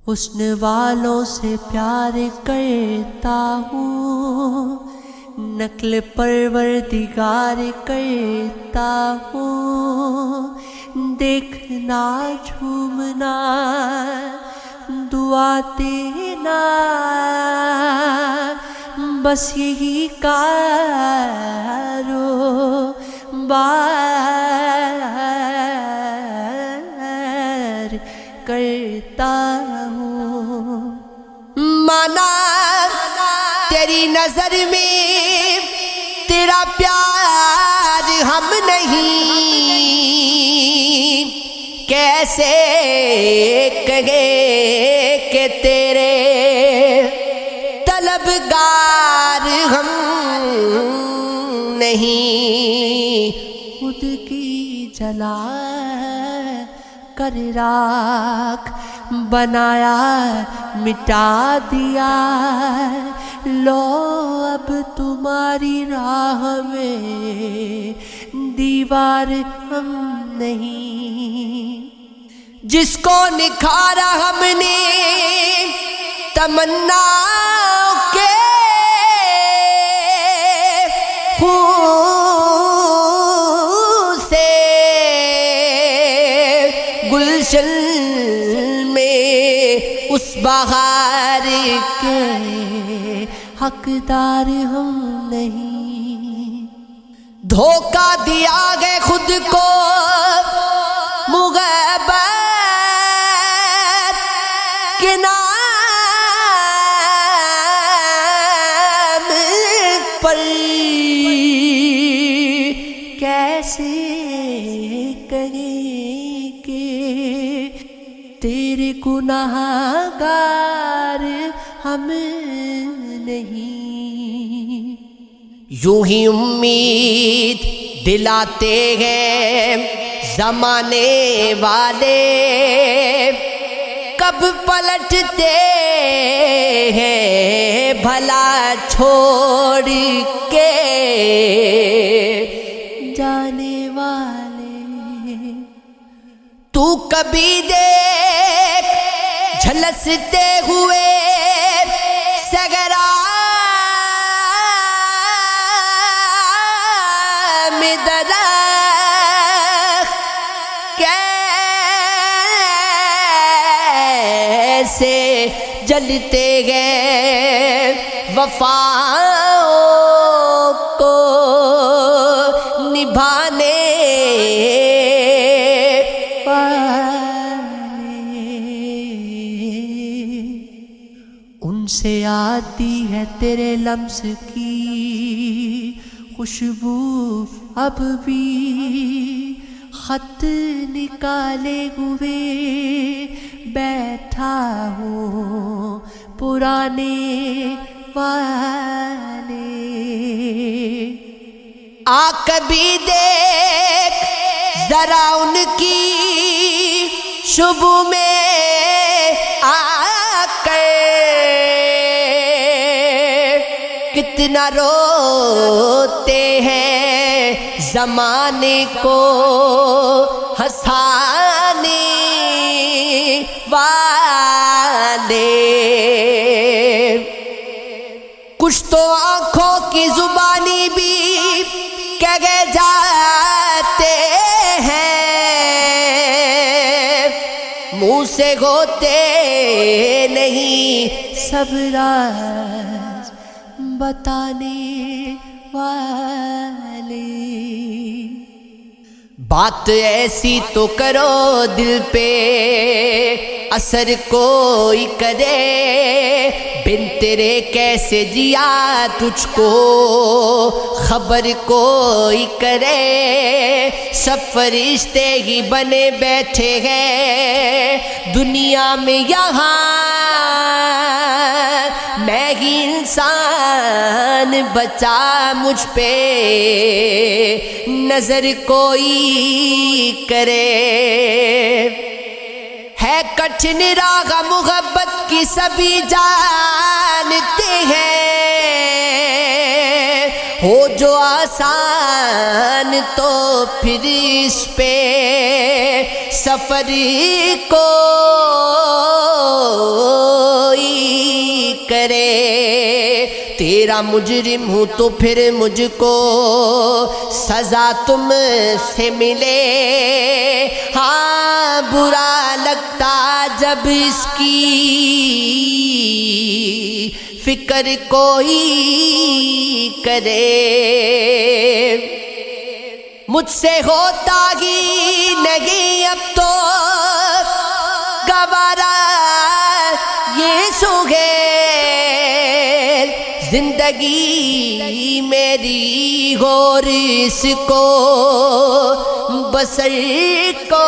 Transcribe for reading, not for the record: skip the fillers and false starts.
حسن والوں سے پیار کرتا ہوں، نقل پروردگار کرتا ہوں، دیکھنا جھومنا دعا دینا، بس یہی کاروبار کرتا ہوں۔ مانا تیری نظر میں تیرا پیار ہم نہیں، کیسے کہے کہ تیرے طلبگار ہم نہیں۔ خود کی جلا کر راکھ بنایا مٹا دیا، لو اب تمہاری راہ میں دیوار ہم نہیں۔ جس کو نکھارا ہم نے تمنا کے خون سے، گلشن میں اس بہار کے حقدار ہم نہیں۔ دھوکہ دیا گئے خود کو محبت کے نام پر، کیسے کہیں کہ تیرے گناہگار ہم نہیں۔ یوں ہی امید دلاتے ہیں زمانے والے، کب پلٹتے ہیں بھلا چھوڑ کے جانے والے۔ تو کبھی دیکھ جھلستے ہوئے سگرا میں درخت، کیسے جلتے گئے وفاؤں کو نبھانے ان سے آتی ہے تیرے لمس کی خوشبو، اب بھی خط نکالے ہوئے بیٹھا ہوں پرانے والے۔ آ کبھی دیکھ ذرا ان کی شبو میں آ کر، کتنا روتے ہیں زمانے کو ہنسانے والے۔ کچھ تو آنکھوں کی زبانی بھی کہہ جاتے ہیں، منہ سے ہوتے نہیں سب راز بتانے والے۔ بات ایسی تو کرو دل پہ اثر کوئی کرے، بن تیرے کیسے جیا تجھ کو خبر کوئی کرے۔ سب فرشتے ہی بنے بیٹھے ہیں دنیا میں یہاں، میں ہی انسان بچا، مجھ پہ نظر کوئی کرے۔ ہے کٹھن راہ محبت کی سبھی جانتے ہیں، ہو جو آسان تو پھر اس پہ سفر کو تیرا مجرم ہوں تو پھر مجھ کو سزا تم سے ملے. ہاں برا لگتا جب اس کی فکر کوئی کرے. مجھ سے ہوتا ہی نہیں اب تو گوارا یہ سوگے زندگی میری اور اس کو بسر کو